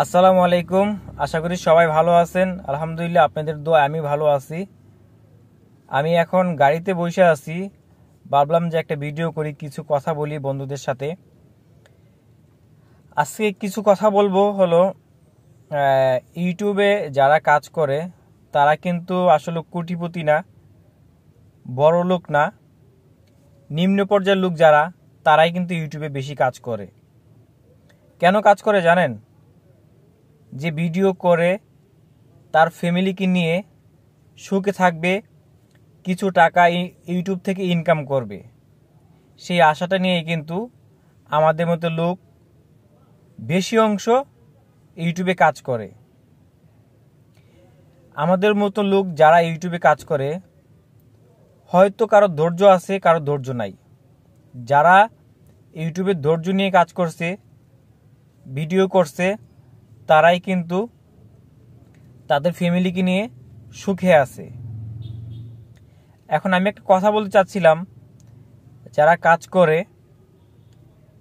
আসসালামু আলাইকুম। আশা করি সবাই ভালো আছেন। আলহামদুলিল্লাহ, আপনাদের দোয়ায় আমি ভালো আছি। আমি এখন গাড়িতে বসে আছি, ভাবলাম যে একটা ভিডিও করি, কিছু কথা বলি বন্ধুদের সাথে। আজকে কিছু কথা বলবো হলো ইউটিউবে যারা কাজ করে তারা কিন্তু আসলে কোটিপতি না, বড় লোক না, নিম্ন পর্যায়ের লোক যারা তারাই কিন্তু ইউটিউবে বেশি কাজ করে। কেন কাজ করে জানেন? যে ভিডিও করে তার ফ্যামিলিকে নিয়ে সুখে থাকবে, কিছু টাকা ইউটিউব থেকে ইনকাম করবে, সেই আশাটা নিয়েই কিন্তু আমাদের মতো লোক বেশি অংশ ইউটিউবে কাজ করে। আমাদের মতো লোক যারা ইউটিউবে কাজ করে, হয়তো কারো ধৈর্য আছে, কারো ধৈর্য নাই। যারা ইউটিউবে ধৈর্য নিয়ে কাজ করছে, ভিডিও করছে, তারাই কিন্তু তাদের ফ্যামিলিকে নিয়ে সুখে আছে। এখন আমি একটা কথা বলতে চাচ্ছিলাম, যারা কাজ করে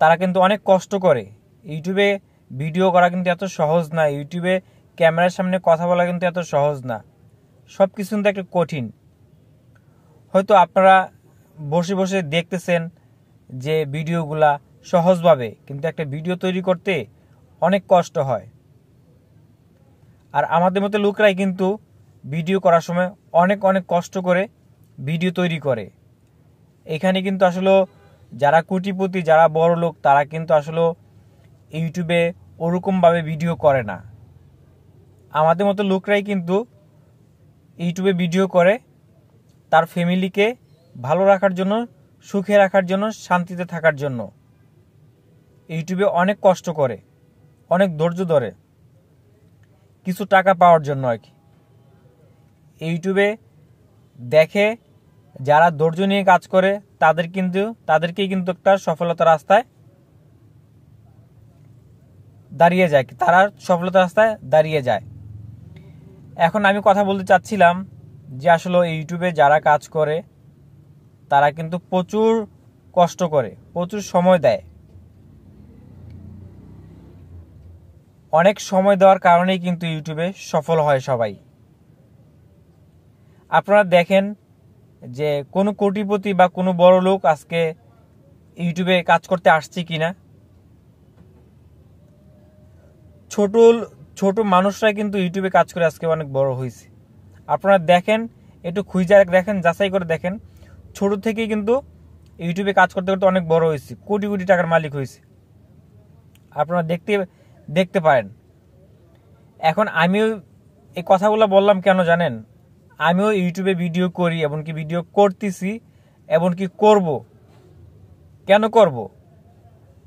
তারা কিন্তু অনেক কষ্ট করে। ইউটিউবে ভিডিও করা কিন্তু এত সহজ না, ইউটিউবে ক্যামেরার সামনে কথা বলা কিন্তু এত সহজ না। সব কিছু কিন্তু একটা কঠিন। হয়তো আপনারা বসে বসে দেখতেছেন যে ভিডিওগুলা সহজভাবে, কিন্তু একটা ভিডিও তৈরি করতে অনেক কষ্ট হয়। আর আমাদের মতো লোকরাই কিন্তু ভিডিও করার সময় অনেক অনেক কষ্ট করে ভিডিও তৈরি করে। এখানে কিন্তু আসলে যারা কোটিপতি, যারা বড় লোক, তারা কিন্তু আসলে ইউটিউবে ওরকমভাবে ভিডিও করে না। আমাদের মতো লোকরাই কিন্তু ইউটিউবে ভিডিও করে তার ফ্যামিলিকে ভালো রাখার জন্য, সুখে রাখার জন্য, শান্তিতে থাকার জন্য। ইউটিউবে অনেক কষ্ট করে, অনেক ধৈর্য ধরে কিছু টাকা পাওয়ার জন্য আর কি। ইউটিউবে দেখে যারা ধৈর্য নিয়ে কাজ করে তাদেরকেই কিন্তু একটা সফলতার রাস্তায় দাঁড়িয়ে যায়, তারা সফলতার রাস্তায় দাঁড়িয়ে যায়। এখন আমি কথা বলতে চাচ্ছিলাম যে আসলে ইউটিউবে যারা কাজ করে তারা কিন্তু প্রচুর কষ্ট করে, প্রচুর সময় দেয়। অনেক সময় দেওয়ার কারণেই কিন্তু ইউটিউবে সফল হয় সবাই। আপনারা দেখেন যে কোনো কোটিপতি বা কোনো বড় লোক আজকে ইউটিউবে কাজ করতে আসছে কিনা। ছোট ছোট মানুষরা কিন্তু ইউটিউবে কাজ করে আজকে অনেক বড় হয়েছে। আপনারা দেখেন, একটু খুঁজে দেখেন, যাচাই করে দেখেন, ছোট থেকেই কিন্তু ইউটিউবে কাজ করতে করতে অনেক বড় হয়েছে, কোটি কোটি টাকার মালিক হয়েছে। আপনারা দেখতে পারেন। এখন আমিও এই কথাগুলো বললাম কেন জানেন? আমিও ইউটিউবে ভিডিও করি, এমনকি ভিডিও করতেছি, এমনকি করব। কেন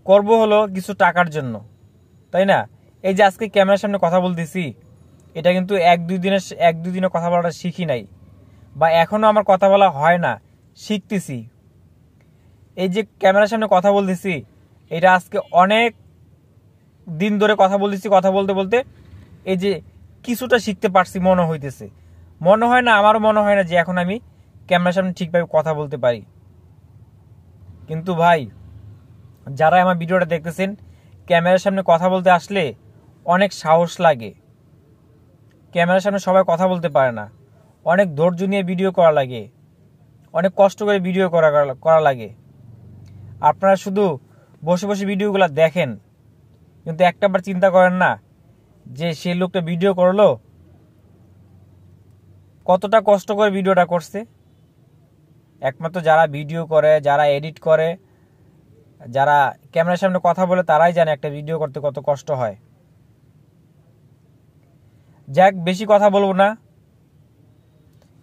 করব হলো কিছু টাকার জন্য, তাই না? এই যে আজকে ক্যামেরার সামনে কথা বলতেছি, এটা কিন্তু এক দুই দিনে কথা বলাটা শিখি নাই, বা এখনো আমার কথা বলা হয় না, শিখতেছি। এই যে ক্যামেরার সামনে কথা বলতেছি, এটা আজকে অনেক দিন ধরে কথা বলতেছি, কথা বলতে বলতে এই যে কিছুটা শিখতে পারছি মনে হইতেছে। মনে হয় না, আমারও মনে হয় না যে এখন আমি ক্যামেরার সামনে ঠিকভাবে কথা বলতে পারি। কিন্তু ভাই, যারা আমার ভিডিওটা দেখতেছেন, ক্যামেরার সামনে কথা বলতে আসলে অনেক সাহস লাগে। ক্যামেরার সামনে সবাই কথা বলতে পারে না, অনেক ধৈর্য নিয়ে ভিডিও করা লাগে, অনেক কষ্ট করে ভিডিও করা লাগে। আপনারা শুধু বসে বসে ভিডিওগুলো দেখেন, কিন্তু একটাবার চিন্তা করেন না যে সেই লোকটা ভিডিও করলো কতটা কষ্ট করে ভিডিওটা করছে। একমাত্র যারা ভিডিও করে, যারা এডিট করে, যারা ক্যামেরার সামনে কথা বলে, তারাই জানে একটা ভিডিও করতে কত কষ্ট হয়। যাক, বেশি কথা বলবো না,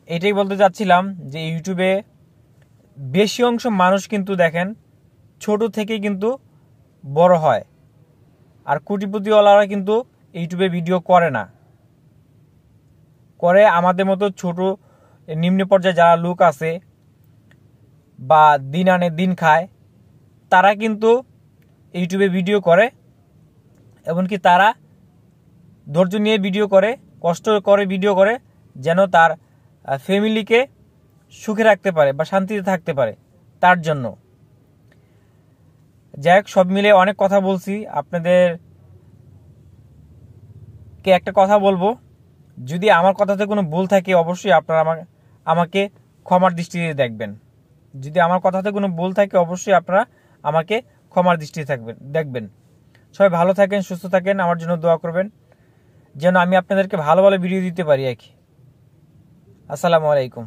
এটাই বলতে চাচ্ছিলাম যে ইউটিউবে বেশি অংশ মানুষ কিন্তু দেখেন ছোট থেকেই কিন্তু বড় হয়। আর কোটিপতিওয়ালারা কিন্তু ইউটিউবে ভিডিও করে না, করে আমাদের মতো ছোট নিম্ন পর্যায়ে যারা লোক আছে বা দিন আনে দিন খায়, তারা কিন্তু ইউটিউবে ভিডিও করে, এমনকি তারা ধৈর্য নিয়ে ভিডিও করে, কষ্ট করে ভিডিও করে, যেন তার ফ্যামিলিকে সুখে রাখতে পারে বা শান্তিতে থাকতে পারে, তার জন্য। যাই হোক, সব মিলে অনেক কথা বলছি, আপনাদের একটা কথা বলবো, যদি আমার কথাতে কোনো ভুল থাকে অবশ্যই আপনারা আমাকে ক্ষমার দৃষ্টিতে দেখবেন। যদি আমার কথাতে কোনো ভুল থাকে অবশ্যই আপনারা আমাকে ক্ষমার দৃষ্টিতে দেখবেন। সবাই ভালো থাকেন, সুস্থ থাকেন, আমার জন্য দোয়া করবেন যেন আমি আপনাদেরকে ভালো ভালো ভিডিও দিতে পারি। আসসালামু আলাইকুম।